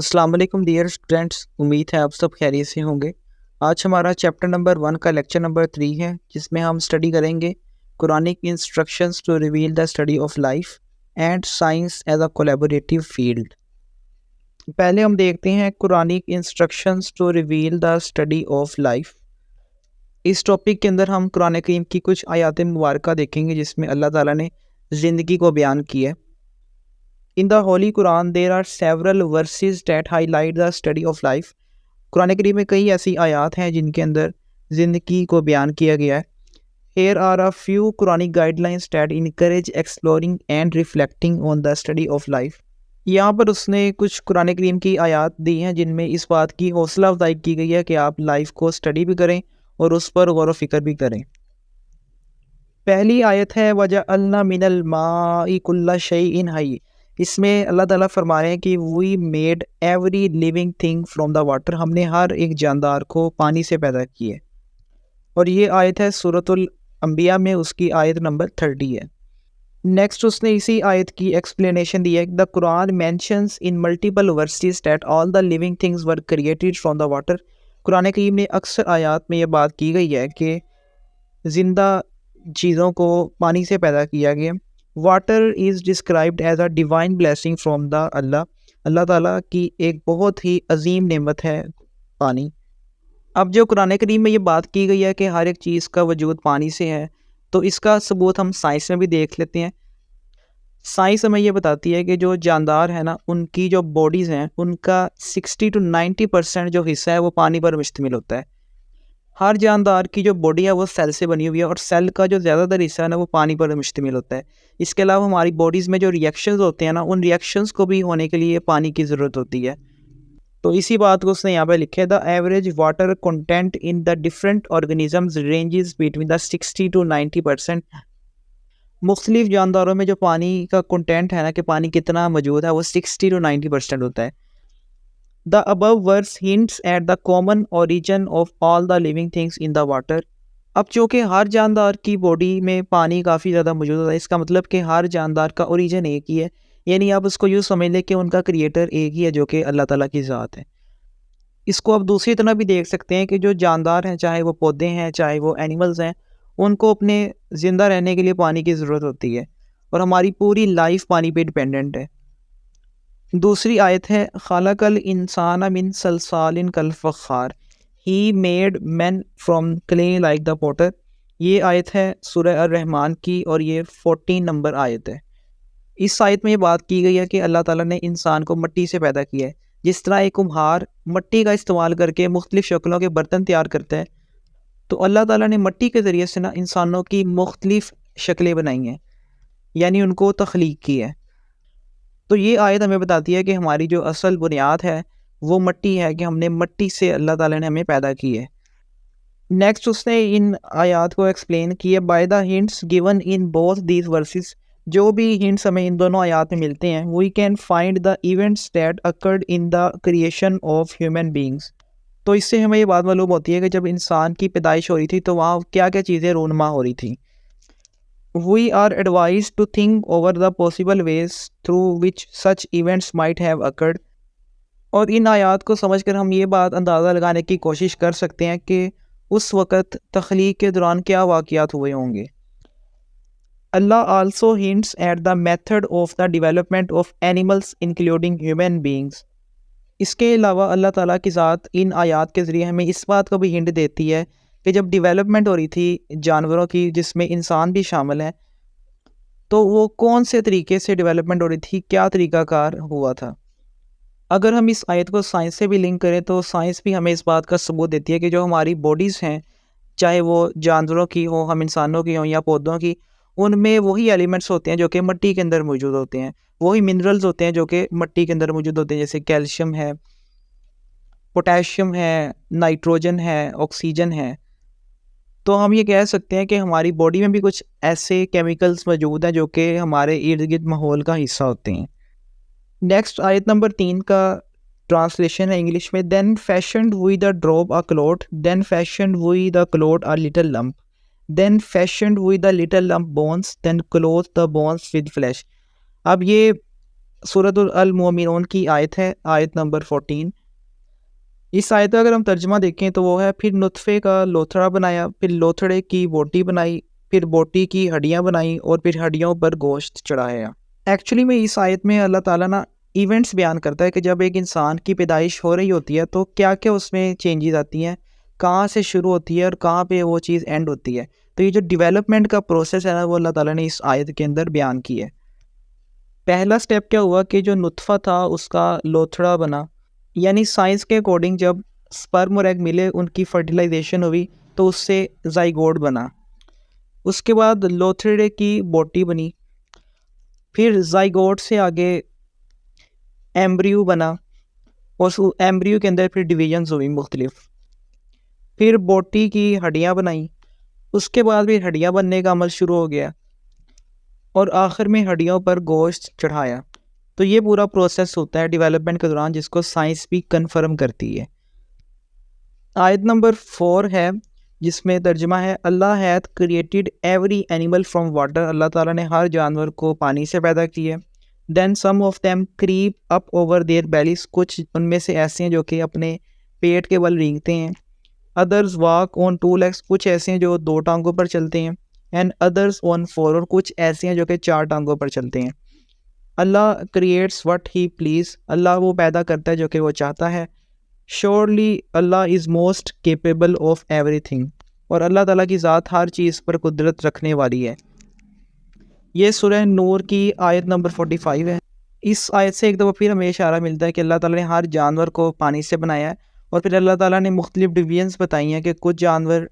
अस्सलाम वालेकुम dear students, उम्मीद है आप सब खैरियत से होंगे। आज हमारा चैप्टर नंबर 1 का लेक्चर नंबर 3 है, जिसमें हम स्टडी करेंगे Quranic instructions to reveal the study of life and science as a collaborative field. पहले हम देखते हैं Quranic instructions to reveal the study of life. इस टॉपिक के अंदर हम कुरान करीम की कुछ आयात मुबारका देखेंगे जिसमें अल्लाह ताला ने ज़िंदगी को बयान किया है। In the Holy Quran, there are several verses that highlight the study of life. Quran करीम में कई ऐसी आयात हैं जिनके अंदर ज़िंदगी को बयान किया गया है। Here are a few Quranic guidelines that encourage exploring and reflecting on the study of life. यहाँ पर उसने कुछ कुरान करीम की आयात दी हैं जिनमें इस बात की हौसला अफजाई की गई है कि आप लाइफ को स्टडी भी करें और उस पर गौर व फिक्र भी करें। पहली आयत है वजअलना मिनल माई कुल्ला शैइन हय्य। इसमें अल्लाह ताला फरमा रहे हैं कि we made every living thing from the water. हमने हर एक जानदार को पानी से पैदा किया। और ये आयत है सूरतुल अंबिया में, उसकी आयत नंबर 30 है। नेक्स्ट उसने इसी आयत की एक्सप्लेनेशन दी है। The Quran mentions in multiple verses that all the living things were created from the water. Quran करीम में अक्सर आयात में यह बात की गई है कि ज़िंदा चीज़ों को पानी से पैदा किया गया। Water is described as a divine blessing from the Allah ताला की एक बहुत ही अजीम नेमत है पानी। अब जो कुरान करीम में ये बात की गई है कि हर एक चीज़ का वजूद पानी से है, तो इसका सबूत हम साइंस में भी देख लेते हैं। साइंस हमें ये बताती है कि जो जानदार है ना, उनकी जो बॉडीज़ हैं उनका 60 to 90% जो हिस्सा है वो पानी पर मुश्तमिल होता है। हर जानदार की जो बॉडी है वो सेल से बनी हुई है और सेल का जो ज़्यादातर हिस्सा है ना वो पानी पर मुश्तमिल होता है। इसके अलावा हमारी बॉडीज़ में जो रिएक्शंस होते हैं ना, उन रिएक्शंस को भी होने के लिए पानी की ज़रूरत होती है। तो इसी बात को उसने यहाँ पे लिखा है, the average water content in the different organisms ranges between the 60 to 90%। मुख्तलिफ जानदारों में जो पानी का कंटेंट है ना, कि पानी कितना मौजूद है, वो 60 to 90% होता है। The above verse hints at the common origin of all the living things in the water। अब चूँकि हर जानदार की बॉडी में पानी काफ़ी ज़्यादा मौजूद होता है, इसका मतलब कि हर जानदार का ओरिजिन एक ही है। यानी आप उसको यूँ समझ लें कि उनका क्रिएटर एक ही है, जो कि अल्लाह ताला की ज़ात है। इसको आप दूसरी तरह भी देख सकते हैं कि जो जानदार हैं, चाहे वो पौधे हैं, चाहे वो एनिमल्स हैं, उनको अपने ज़िंदा रहने के लिए पानी की ज़रूरत होती है और हमारी पूरी लाइफ पानी पे डिपेंडेंट है। दूसरी आयत है खलकल इंसान मिन सलसालिन कल फ़ख्खार, he made man from clay like the potter. ये आयत है सूरह अर-रहमान की और ये 14 नंबर आयत है। इस आयत में ये बात की गई है कि अल्लाह ताला ने इंसान को मिट्टी से पैदा किया है। जिस तरह एक कुम्हार मिट्टी का इस्तेमाल करके मुख्तलिफ़ शक्लों के बर्तन तैयार करता है, तो अल्लाह ताला ने मिट्टी के ज़रिए से ना इंसानों की मुख्तलिफ़ शक्लें बनाई हैं, यानी उनको तख्लीक की है। तो ये आयत हमें बताती है कि हमारी जो असल बुनियाद है वो मिट्टी है, कि हमने मिट्टी से अल्लाह ताला ने हमें पैदा की है। नेक्स्ट उसने इन आयात को एक्सप्लेन किया by the hints given in both these versus. जो भी हिंट्स हमें इन दोनों आयात में मिलते हैं, we can find the events that occurred in the creation of human beings. तो इससे हमें ये बात मालूम होती है कि जब इंसान की पैदाइश हो रही थी तो वहाँ क्या क्या चीज़ें रूनमा हो रही थी। We are advised to think over the possible ways through which such events might have occurred। और इन आयात को समझकर हम ये बात अंदाज़ा लगाने की कोशिश कर सकते हैं कि उस वक़्त तख्लीक के दौरान क्या वाक़यात हुए होंगे। Allah also hints at the method of the development of animals including human beings. इसके अलावा अल्लाह ताला की ज़ात इन आयात के ज़रिए हमें इस बात को भी हिंट देती है कि जब डेवलपमेंट हो रही थी जानवरों की, जिसमें इंसान भी शामिल है, तो वो कौन से तरीके से डेवलपमेंट हो रही थी, क्या तरीक़ाकार हुआ था। अगर हम इस आयत को साइंस से भी लिंक करें तो साइंस भी हमें इस बात का सबूत देती है कि जो हमारी बॉडीज़ हैं, चाहे वो जानवरों की हो, हम इंसानों की हों या पौधों की, उनमें वही एलिमेंट्स होते हैं जो कि मिट्टी के अंदर मौजूद होते हैं। वही मिनरल्स होते हैं जो कि मिट्टी के अंदर मौजूद होते हैं, जैसे कैल्शियम है, पोटेशियम है, नाइट्रोजन है, ऑक्सीजन है। तो हम ये कह सकते हैं कि हमारी बॉडी में भी कुछ ऐसे केमिकल्स मौजूद हैं जो कि हमारे इर्द गिर्द माहौल का हिस्सा होते हैं। नेक्स्ट आयत नंबर 3 का ट्रांसलेशन है इंग्लिश में, then fashioned we the drop a cloth, then fashioned we the cloth a little lump, then fashioned we the little lump bones, then cloth the bones with flesh. अब ये सूरतुल अल मोमिनून की आयत है, आयत number 14। इस आयत का अगर हम तर्जुमा देखें तो वो है, फिर नुतफ़े का लोथड़ा बनाया, फिर लोथड़े की बोटी बनाई, फिर बोटी की हड्डियाँ बनाई और फिर हड्डियों पर गोश्त चढ़ाया। एक्चुअली में इस आयत में अल्लाह ताला ना इवेंट्स बयान करता है कि जब एक इंसान की पैदाइश हो रही होती है तो क्या क्या उसमें चेंजेस आती हैं, कहाँ से शुरू होती है और कहाँ पे वो चीज़ एंड होती है। तो ये जो डेवलपमेंट का प्रोसेस है ना, वो अल्लाह ताला ने इस आयत के अंदर बयान की है। पहला स्टेप क्या हुआ कि जो नुतफ़ा था उसका लोथड़ा बना, यानी साइंस के अकॉर्डिंग जब स्पर्म और एग मिले, उनकी फर्टिलाइजेशन हुई तो उससे ज़ाइगोट बना। उसके बाद लोथड़े की बोटी बनी, फिर ज़ाइगोट से आगे एम्ब्रियो बना और उस एम्ब्रियो के अंदर फिर डिवीजन्स हुई मुख्तलिफ, फिर बोटी की हड्डियाँ बनाई, उसके बाद फिर हड्डियाँ बनने का अमल शुरू हो गया और आखिर में हड्डियों पर गोश्त चढ़ाया। तो ये पूरा प्रोसेस होता है डेवलपमेंट के दौरान, जिसको साइंस भी कंफर्म करती है। आयत नंबर 4 है, जिसमें तर्जुमा है, Allah hath created every animal from water. Allah ताला ने हर जानवर को पानी से पैदा किया। Then some of them creep up over their bellies, कुछ उनमें से ऐसे हैं जो कि अपने पेट के बल रेंगते हैं। Others walk on two legs, कुछ ऐसे हैं जो दो टांगों पर चलते हैं। एंड अदर्स ऑन फोर, और कुछ ऐसे हैं जो कि चार टांगों पर चलते हैं। अल्लाह क्रिएट्स व्हाट ही प्लीज, अल्लाह वो पैदा करता है जो कि वो चाहता है। Surely Allah is most capable of everything, और अल्लाह ताला की ज़ात हर चीज़ पर कुदरत रखने वाली है। ये सूरह नूर की आयत नंबर 45 है। इस आयत से एक दफ़ा फिर हमें इशारा मिलता है कि अल्लाह ताला ने हर जानवर को पानी से बनाया है। और फिर अल्लाह ताला ने मुख्तलिफ डिवीजन्स बताई हैं कि कुछ जानवर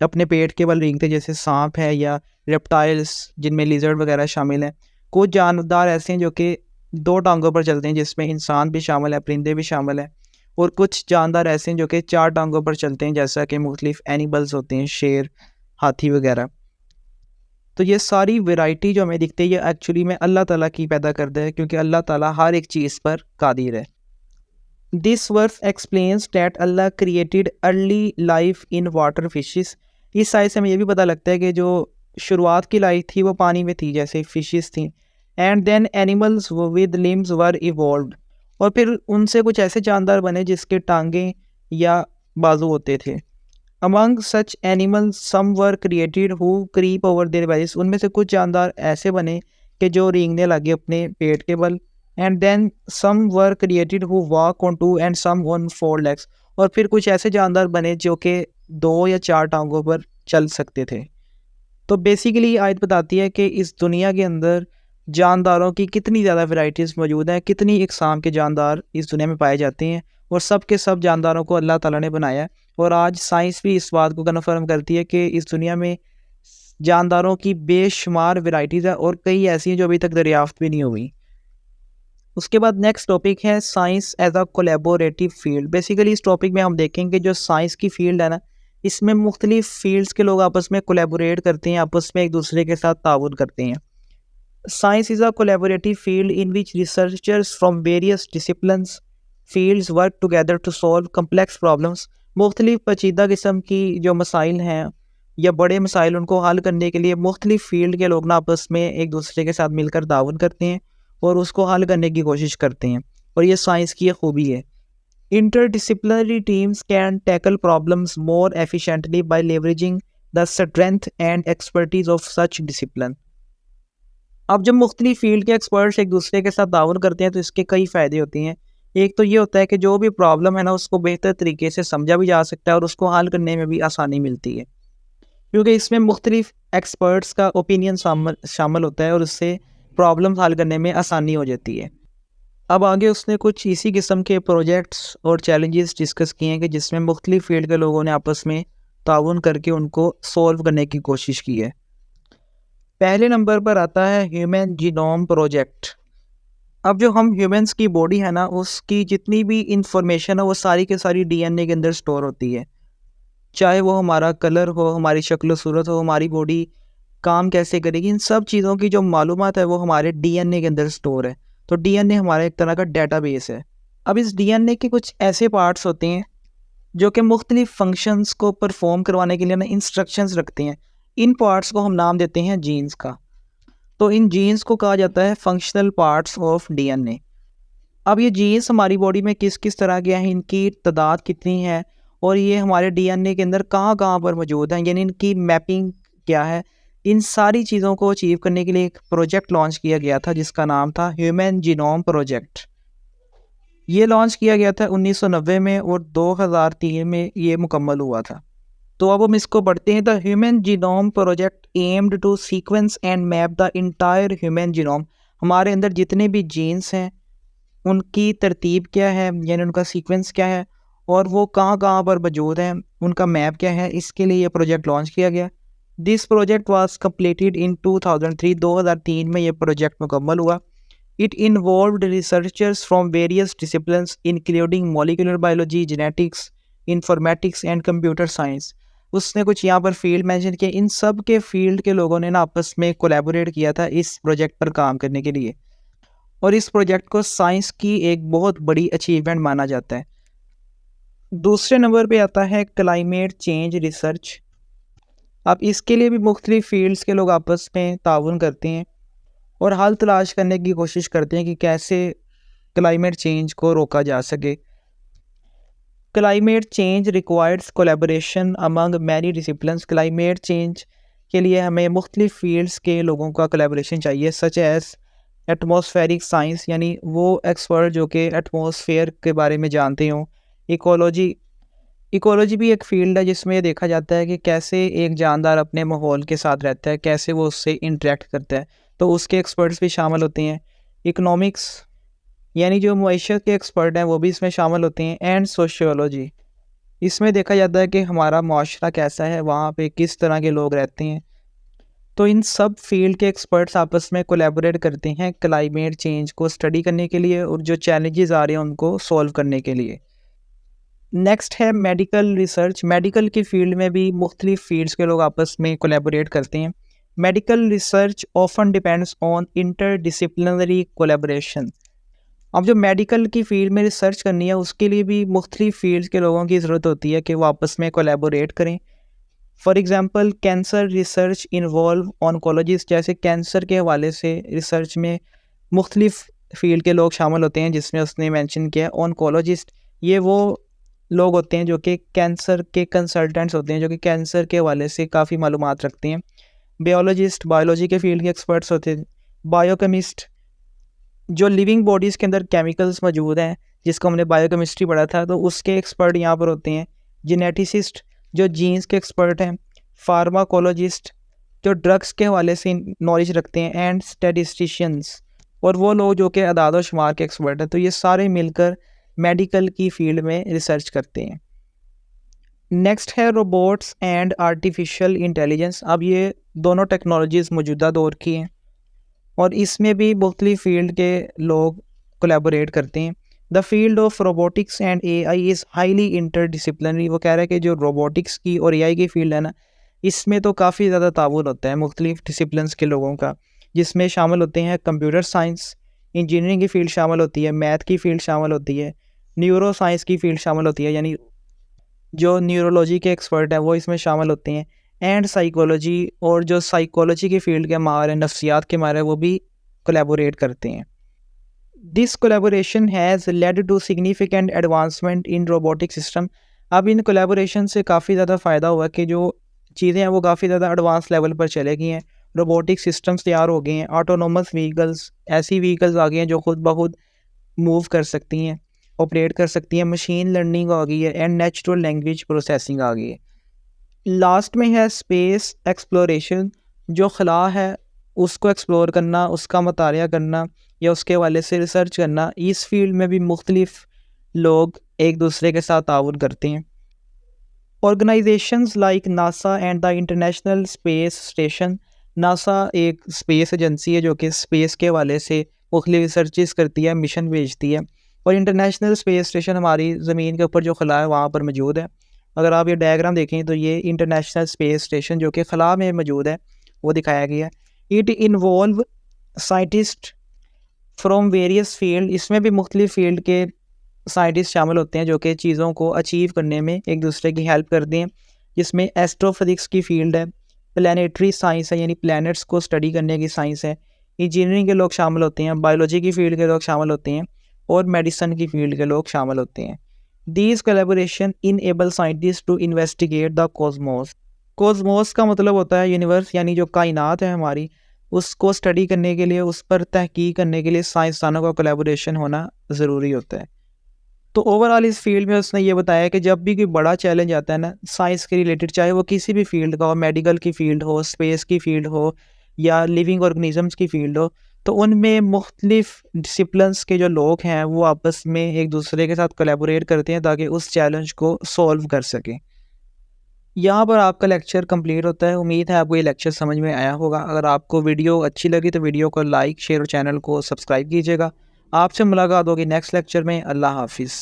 अपने पेट के बल रेंगते, जैसे सांप है या रेप्टाइल्स जिनमें लिजर्ड वगैरह शामिल हैं। कुछ जानदार ऐसे हैं जो कि दो टांगों पर चलते हैं, जिसमें इंसान भी शामिल है, परिंदे भी शामिल हैं। और कुछ जानदार ऐसे हैं जो कि चार टांगों पर चलते हैं, जैसा कि मुख्तलिफ एनिमल्स होते हैं, शेर, हाथी वगैरह। तो ये सारी वैरायटी जो हमें दिखती है, ये एक्चुअली में अल्लाह ताला की पैदा करता है, क्योंकि अल्लाह ताला हर एक चीज़ पर कादिर है। This verse explains that Allah created early life in water fishes. इस साइड से हमें ये भी पता लगता है कि जो शुरुआत की लाइफ थी वो पानी में थी, जैसे फिशेस थी। And then animals with limbs were evolved, और फिर उनसे कुछ ऐसे जानदार बने जिसके टांगें या बाजू होते थे। Among such animals some were created who creep over their bellies, उनमें से कुछ जानदार ऐसे बने कि जो रेंगने लगे अपने पेट के बल। And then some were created who walk on two and some on four legs, और फिर कुछ ऐसे जानदार बने जो कि दो या चार टांगों पर चल सकते थे। तो बेसिकली आयत बताती है कि इस दुनिया के अंदर जानदारों की कितनी ज़्यादा वैरायटीज़ मौजूद हैं, कितनी इकसाम के जानदार इस दुनिया में पाए जाते हैं, और सब के सब जानदारों को अल्लाह ताला ने बनाया है। और आज साइंस भी इस बात को कन्फर्म करती है कि इस दुनिया में जानदारों की बेशुमार वैरायटीज़ है, और कई ऐसी हैं जो अभी तक दरियाफ्त भी नहीं हुई। उसके बाद नेक्स्ट टॉपिक है science as a collaborative field. Basically इस टॉपिक में हम देखेंगे जो साइंस की फील्ड है ना, इसमें मुख्तलिफ फील्ड्स के लोग आपस में कोलेबोरेट करते हैं, आपस में एक दूसरे के साथ ताउन करते हैं। Science is a collaborative field in which researchers from various disciplines fields work together to solve complex problems. मुख्तलिफ पेचीदा किस्म की जो मसाइल हैं या बड़े मसाइल, उनको हल करने के लिए मुख्तलिफ फील्ड के लोग ना आपस में एक दूसरे के साथ मिलकर ताउन करते हैं और उसको हल करने की कोशिश करते हैं। और ये साइंस की खूबी है। Interdisciplinary teams can tackle problems more efficiently by leveraging the strength and expertise of such discipline. अब जब मुख्तलिफ फील्ड के एक्सपर्ट्स एक दूसरे के साथ ताउन करते हैं तो इसके कई फ़ायदे होते हैं। एक तो ये होता है कि जो भी प्रॉब्लम है ना, उसको बेहतर तरीके से समझा भी जा सकता है और उसको हल करने में भी आसानी मिलती है, क्योंकि इसमें मुख्तलिफ एक्सपर्ट्स का ओपिनियन शामिल होता है और उससे प्रॉब्लम हल करने में आसानी हो जाती है। अब आगे उसने कुछ इसी किस्म के प्रोजेक्ट्स और चैलेंजेस डिस्कस किए हैं कि जिसमें मुख्तलिफ फील्ड के लोगों ने आपस में ताउन करके उनको सॉल्व करने की कोशिश की है। पहले नंबर पर आता है ह्यूमन जीनोम प्रोजेक्ट। अब जो हम ह्यूमंस की बॉडी है ना, उसकी जितनी भी इंफॉर्मेशन है वो सारी के सारी डीएनए के अंदर स्टोर होती है। चाहे वो हमारा कलर हो, हमारी शक्ल सूरत हो, हमारी बॉडी काम कैसे करेगी, इन सब चीज़ों की जो मालूमात है वो हमारे डीएनए के अंदर स्टोर है। तो डीएनए हमारा एक तरह का डेटाबेस है। अब इस डीएनए के कुछ ऐसे पार्ट्स होते हैं जो कि मुख्तलिफ फंक्शंस को परफॉर्म करवाने के लिए ना इंस्ट्रक्शंस रखते हैं। इन पार्ट्स को हम नाम देते हैं जीन्स का। तो इन जीन्स को कहा जाता है फंक्शनल पार्ट्स ऑफ डीएनए। अब ये जीन्स हमारी बॉडी में किस किस तरह के हैं, इनकी तादाद कितनी है और ये हमारे डीएनए के अंदर कहाँ कहाँ पर मौजूद हैं, यानी इनकी मैपिंग क्या है, इन सारी चीज़ों को अचीव करने के लिए एक प्रोजेक्ट लॉन्च किया गया था जिसका नाम था ह्यूमन जीनोम प्रोजेक्ट। ये लॉन्च किया गया था 1990 में और 2003 में ये मुकम्मल हुआ था। तो अब हम इसको पढ़ते हैं। The human genome project aimed to sequence and map the entire human genome. हमारे अंदर जितने भी जीन्स हैं उनकी तरतीब क्या है, यानी उनका सीक्वेंस क्या है और वो कहाँ कहाँ पर मौजूद हैं, उनका मैप क्या है, इसके लिए ये प्रोजेक्ट लॉन्च किया गया। This project was completed in 2003। 2003 में ये प्रोजेक्ट मुकम्मल हुआ। It involved researchers from various disciplines including molecular biology, genetics, informatics and computer science. उसने कुछ यहाँ पर फील्ड मेंशन किए। इन सब के फील्ड के लोगों ने ना आपस में कोलैबोरेट किया था इस प्रोजेक्ट पर काम करने के लिए, और इस प्रोजेक्ट को साइंस की एक बहुत बड़ी अचीवमेंट माना जाता है। दूसरे नंबर पे आता है क्लाइमेट चेंज रिसर्च। अब इसके लिए भी मुख्तलिफ फील्ड्स के लोग आपस में ताउन करते हैं और हल तलाश करने की कोशिश करते हैं कि कैसे क्लाइमेट चेंज को रोका जा सके। Climate change requires collaboration among many disciplines. Climate change के लिए हमें मुख्तलिफ फील्ड्स के लोगों का कोलैबोरेशन चाहिए, सच एज़ एटमॉस्फेरिक साइंस, यानी वो एक्सपर्ट जो कि एटमॉस्फेयर के बारे में जानते हों। इकोलॉजी भी एक फील्ड है जिसमें देखा जाता है कि कैसे एक जानदार अपने माहौल के साथ रहता है, कैसे वो उससे इंटरेक्ट करता है, तो उसके एक्सपर्ट्स भी शामिल होते हैं। इकोनॉमिक्स यानी जो मईशत के एक्सपर्ट हैं वो भी इसमें शामिल होते हैं। एंड सोशियोलॉजी, इसमें देखा जाता है कि हमारा माशरा कैसा है, वहाँ पे किस तरह के लोग रहते हैं। तो इन सब फील्ड के एक्सपर्ट्स आपस में कोलैबोरेट करते हैं क्लाइमेट चेंज को स्टडी करने के लिए और जो चैलेंजेस आ रहे हैं उनको सॉल्व करने के लिए। नेक्स्ट है मेडिकल रिसर्च। मेडिकल की फील्ड में भी मुख्तलिफ फील्ड्स के लोग आपस में कोलैबोरेट करते हैं। Medical research often depends on interdisciplinary collaboration. अब जो मेडिकल की फील्ड में रिसर्च करनी है उसके लिए भी मुख्तलिफ फील्ड्स के लोगों की ज़रूरत होती है कि वो आपस में कोलैबोरेट करें। For example cancer research involve oncologist. जैसे कैंसर के हवाले से रिसर्च में मुख्तलिफ फील्ड के लोग शामिल होते हैं, जिसमें उसने मेंशन किया ऑनकोलॉजिस्ट। ये वो लोग होते हैं जो कि कैंसर के कंसल्टेंट्स होते हैं, जो कि कैंसर के हवाले से काफ़ी मालूमात रखते हैं। बायोलॉजिस्ट बायोलॉजी के फील्ड के एक्सपर्ट्स होते हैं। बायोकेमिस्ट जो लिविंग बॉडीज़ के अंदर केमिकल्स मौजूद हैं, जिसको हमने बायोकेमिस्ट्री पढ़ा था, तो उसके एक्सपर्ट यहाँ पर होते हैं। जेनेटिसिस्ट जो जीन्स के एक्सपर्ट हैं। फार्माकोलॉजिस्ट जो ड्रग्स के हवाले से नॉलेज रखते हैं। एंड स्टैटिस्टिशियंस और वो लोग जो कि अदाद व शुमार के एक्सपर्ट हैं। तो ये सारे मिलकर मेडिकल की फील्ड में रिसर्च करते हैं। नेक्स्ट है रोबोट्स एंड आर्टिफिशियल इंटेलिजेंस। अब ये दोनों टेक्नोलॉजीज़ मौजूदा दौर की हैं और इसमें भी मुख्तलिफ फील्ड के लोग कोलैबोरेट करते हैं। The field of robotics and AI is highly interdisciplinary. वो कह रहा है कि जो रोबोटिक्स की और एआई की फील्ड है ना, इसमें तो काफ़ी ज़्यादा ताउन होता है मुख्तलिफ डिसिप्लिन्स के लोगों का, जिसमें शामिल होते हैं कंप्यूटर साइंस, इंजीनियरिंग की फील्ड शामिल होती है, मैथ की फील्ड शामिल होती है, न्यूरो साइंस की फील्ड शामिल होती है, यानी जो न्यूरोलॉजी के एक्सपर्ट हैं वो इसमें शामिल होते हैं। एंड साइकोलॉजी और जो साइकोलॉजी की फील्ड के माहिर हैं, नफ्सियात के माहिर हैं, वो भी कोलैबोरेट करते हैं। This collaboration has led to significant advancement in robotic system. अब इन कोलैबोरेशन से काफ़ी ज़्यादा फ़ायदा हुआ कि जो चीज़ें हैं वो काफ़ी ज़्यादा एडवांस लेवल पर चले गई हैं। रोबोटिक सिस्टम्स तैयार हो गए हैं। ऑटोनोमस व्हीकल्स, ऐसी व्हीकल्स आ गई हैं जो खुद ब खुद मूव कर सकती हैं, ऑपरेट कर सकती हैं। मशीन लर्निंग आ गई है एंड नेचुरल लैंग्वेज प्रोसेसिंग आ गई है। लास्ट में है स्पेस एक्सप्लोरेशन। जो खला है उसको एक्सप्लोर करना, उसका मुतालिया करना या उसके हवाले से रिसर्च करना। इस फील्ड में भी मुख्तलिफ लोग एक दूसरे के साथ ताउन करते हैं। Organisations like NASA and the international space station. NASA एक स्पेस एजेंसी है जो कि स्पेस के हवाले से मुख्तलिफ रिसर्चेस करती है, मिशन भेजती है। और इंटरनेशनल स्पेस स्टेशन हमारी ज़मीन के ऊपर जो खला है वहाँ पर मौजूद है। अगर आप ये डायग्राम देखें तो ये इंटरनेशनल स्पेस स्टेशन जो कि खला में मौजूद है वो दिखाया गया है। It involve scientist from various field. इसमें भी मुख्तलिफ फील्ड के साइंटिस्ट शामिल होते हैं जो कि चीज़ों को अचीव करने में एक दूसरे की हेल्प करते हैं, जिसमें एस्ट्रोफिजिक्स की फील्ड है, प्लानिटरी साइंस है यानी प्लैनेट्स को स्टडी करने की साइंस है, इंजीनियरिंग के लोग शामिल होते हैं, बायोलॉजी की फील्ड के लोग शामिल होते हैं और मेडिसिन की फील्ड के लोग शामिल होते हैं। These collaboration enable scientist to investigate the cosmos. Cosmos का मतलब होता है यूनिवर्स, यानी जो कायनात है हमारी, उसको स्टडी करने के लिए, उस पर तहकीक करने के लिए साइंसदानों का कोलैबोरेशन होना ज़रूरी होता है। तो ओवरऑल इस फील्ड में उसने ये बताया कि जब भी कोई बड़ा चैलेंज आता है ना साइंस के रिलेटेड, चाहे वो किसी भी फील्ड का हो, मेडिकल की फील्ड हो, स्पेस की फील्ड हो या लिविंग ऑर्गेनिजम्स की फील्ड हो, तो उनमें मुख्तलिफ डिसिप्लिन्स के जो लोग हैं वो आपस में एक दूसरे के साथ कोलैबोरेट करते हैं ताकि उस चैलेंज को सॉल्व कर सकें। यहाँ पर आपका लेक्चर कंप्लीट होता है। उम्मीद है आपको ये लेक्चर समझ में आया होगा। अगर आपको वीडियो अच्छी लगी तो वीडियो को लाइक, शेयर और चैनल को सब्सक्राइब कीजिएगा। आपसे मुलाकात होगी नेक्स्ट लेक्चर में। अल्लाह हाफिज़।